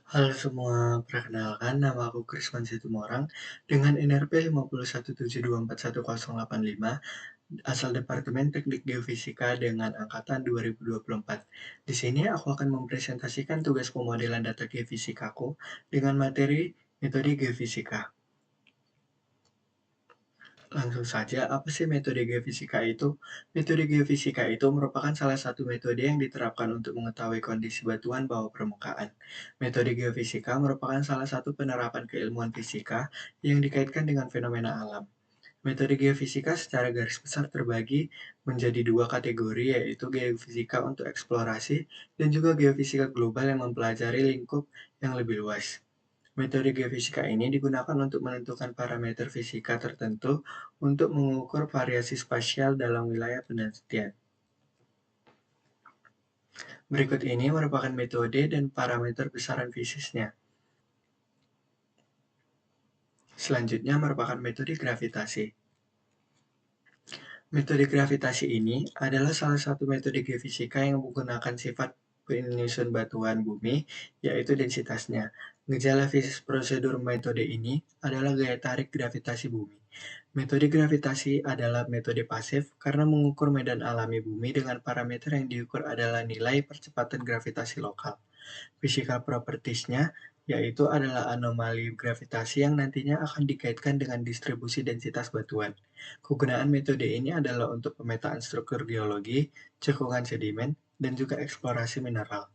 Halo semua, perkenalkan nama aku Krisman Situmorang dengan NRP 51172410855 asal Departemen Teknik Geofisika dengan angkatan 2024. Di sini aku akan mempresentasikan tugas pemodelan data geofisikaku dengan materi metode geofisika. Langsung saja, apa sih metode geofisika itu? Metode geofisika itu merupakan salah satu metode yang diterapkan untuk mengetahui kondisi batuan bawah permukaan. Metode geofisika merupakan salah satu penerapan keilmuan fisika yang dikaitkan dengan fenomena alam. Metode geofisika secara garis besar terbagi menjadi dua kategori, yaitu geofisika untuk eksplorasi dan juga geofisika global yang mempelajari lingkup yang lebih luas. Metode geofisika ini digunakan untuk menentukan parameter fisika tertentu untuk mengukur variasi spasial dalam wilayah penelitian. Berikut ini merupakan metode dan parameter besaran fisiknya. Selanjutnya merupakan metode gravitasi. Metode gravitasi ini adalah salah satu metode geofisika yang menggunakan sifat penyusun batuan bumi, yaitu densitasnya. Gejala fisik prosedur metode ini adalah gaya tarik gravitasi bumi. Metode gravitasi adalah metode pasif karena mengukur medan alami bumi dengan parameter yang diukur adalah nilai percepatan gravitasi lokal. Physical properties-nya yaitu adalah anomali gravitasi yang nantinya akan dikaitkan dengan distribusi densitas batuan. Kegunaan metode ini adalah untuk pemetaan struktur geologi, cekungan sedimen, dan juga eksplorasi mineral.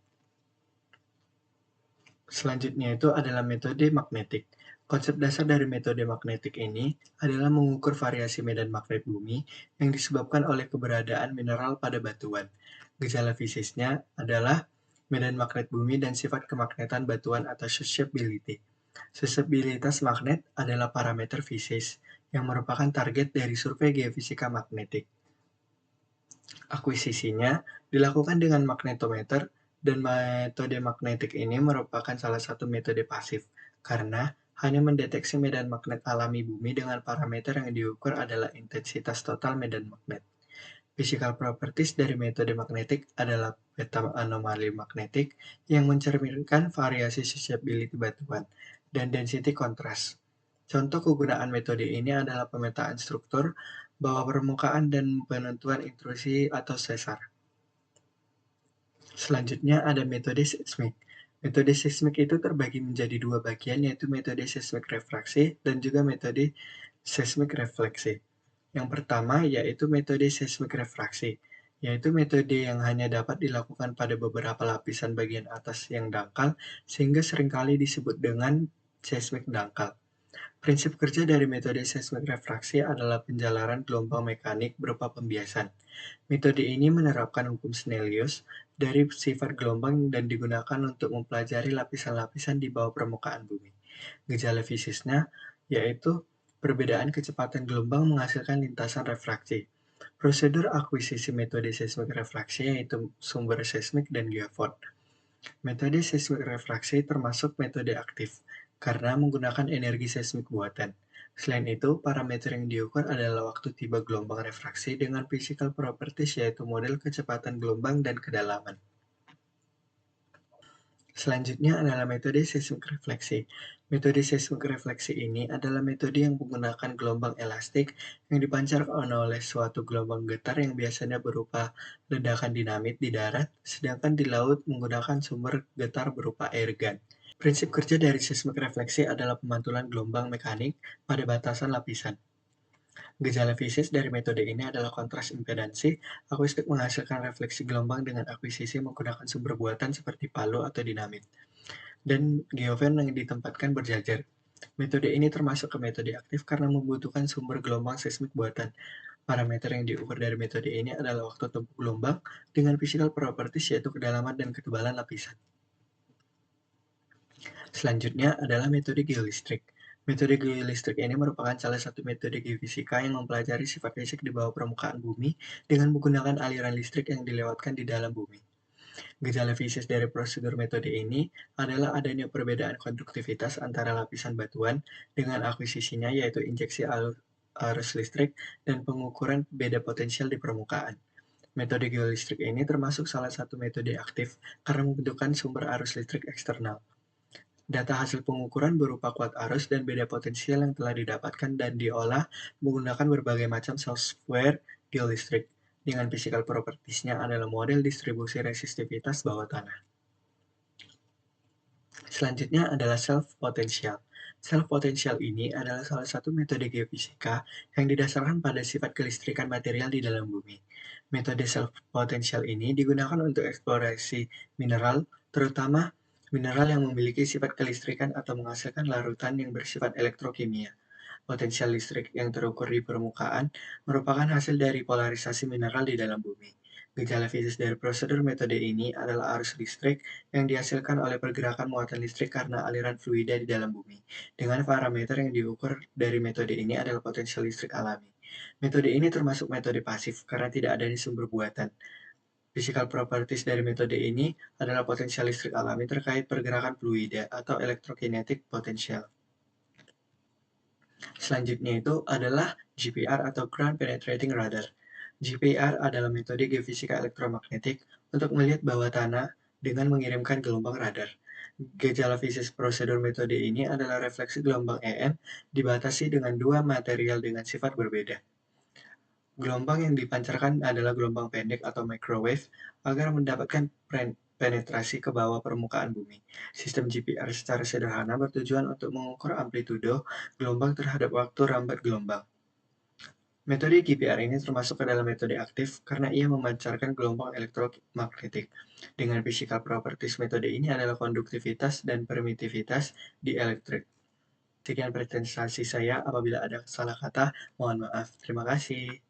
Selanjutnya itu adalah metode magnetik. Konsep dasar dari metode magnetik ini adalah mengukur variasi medan magnet bumi yang disebabkan oleh keberadaan mineral pada batuan. Gejala fisiknya adalah medan magnet bumi dan sifat kemagnetan batuan atau susceptibility. Susceptibilitas magnet adalah parameter fisik yang merupakan target dari survei geofisika magnetik. Akuisisinya dilakukan dengan magnetometer dan metode magnetik ini merupakan salah satu metode pasif karena hanya mendeteksi medan magnet alami bumi dengan parameter yang diukur adalah intensitas total medan magnet. Physical properties dari metode magnetik adalah beta anomali magnetik yang mencerminkan variasi susceptibility batuan dan density contrast. Contoh kegunaan metode ini adalah pemetaan struktur bawah permukaan dan penentuan intrusi atau sesar. Selanjutnya ada metode seismik. Metode seismik itu terbagi menjadi dua bagian, yaitu metode seismik refraksi dan juga metode seismik refleksi. Yang pertama yaitu metode seismik refraksi, yaitu metode yang hanya dapat dilakukan pada beberapa lapisan bagian atas yang dangkal, sehingga seringkali disebut dengan seismik dangkal. Prinsip kerja dari metode seismik refraksi adalah penjalaran gelombang mekanik berupa pembiasan. Metode ini menerapkan hukum Snellius dari sifat gelombang dan digunakan untuk mempelajari lapisan-lapisan di bawah permukaan bumi. Gejala fisiknya yaitu perbedaan kecepatan gelombang menghasilkan lintasan refraksi. Prosedur akuisisi metode seismik refraksi yaitu sumber seismik dan geofort. Metode seismik refraksi termasuk metode aktif karena menggunakan energi seismik buatan. Selain itu, parameter yang diukur adalah waktu tiba gelombang refraksi dengan physical properties yaitu model kecepatan gelombang dan kedalaman. Selanjutnya adalah metode seismik refleksi. Metode seismik refleksi ini adalah metode yang menggunakan gelombang elastik yang dipancarkan oleh suatu gelombang getar yang biasanya berupa ledakan dinamit di darat, sedangkan di laut menggunakan sumber getar berupa airgun. Prinsip kerja dari seismik refleksi adalah pemantulan gelombang mekanik pada batasan lapisan. Gejala fisik dari metode ini adalah kontras impedansi. Akustik menghasilkan refleksi gelombang dengan akuisisi menggunakan sumber buatan seperti palu atau dinamit. Dan geofan yang ditempatkan berjajar. Metode ini termasuk ke metode aktif karena membutuhkan sumber gelombang seismik buatan. Parameter yang diukur dari metode ini adalah waktu tempuh gelombang dengan physical properties yaitu kedalaman dan ketebalan lapisan. Selanjutnya adalah metode geolistrik. Metode geolistrik ini merupakan salah satu metode geofisika yang mempelajari sifat fisik di bawah permukaan bumi dengan menggunakan aliran listrik yang dilewatkan di dalam bumi. Gejala fisik dari prosedur metode ini adalah adanya perbedaan konduktivitas antara lapisan batuan dengan akuisisinya yaitu injeksi arus listrik dan pengukuran beda potensial di permukaan. Metode geolistrik ini termasuk salah satu metode aktif karena membutuhkan sumber arus listrik eksternal. Data hasil pengukuran berupa kuat arus dan beda potensial yang telah didapatkan dan diolah menggunakan berbagai macam software geolistrik. Dengan physical properties-nya adalah model distribusi resistivitas bawah tanah. Selanjutnya adalah self-potential. Self-potential ini adalah salah satu metode geofisika yang didasarkan pada sifat kelistrikan material di dalam bumi. Metode self-potential ini digunakan untuk eksplorasi mineral, terutama mineral yang memiliki sifat kelistrikan atau menghasilkan larutan yang bersifat elektrokimia. Potensial listrik yang terukur di permukaan merupakan hasil dari polarisasi mineral di dalam bumi. Gejala fisik dari prosedur metode ini adalah arus listrik yang dihasilkan oleh pergerakan muatan listrik karena aliran fluida di dalam bumi. Dengan parameter yang diukur dari metode ini adalah potensial listrik alami. Metode ini termasuk metode pasif karena tidak ada sumber buatan. Physical properties dari metode ini adalah potensial listrik alami terkait pergerakan fluida atau electrokinetic potential. Selanjutnya itu adalah GPR atau Ground Penetrating Radar. GPR adalah metode geofisika elektromagnetik untuk melihat bawah tanah dengan mengirimkan gelombang radar. Gejala fisik prosedur metode ini adalah refleksi gelombang EM dibatasi dengan dua material dengan sifat berbeda. Gelombang yang dipancarkan adalah gelombang pendek atau microwave agar mendapatkan penetrasi ke bawah permukaan bumi. Sistem GPR secara sederhana bertujuan untuk mengukur amplitudo gelombang terhadap waktu rambat gelombang. Metode GPR ini termasuk ke dalam metode aktif karena ia memancarkan gelombang elektromagnetik. Dengan physical properties metode ini adalah konduktivitas dan permitivitas di elektrik. Sekian presentasi saya, apabila ada salah kata, mohon maaf. Terima kasih.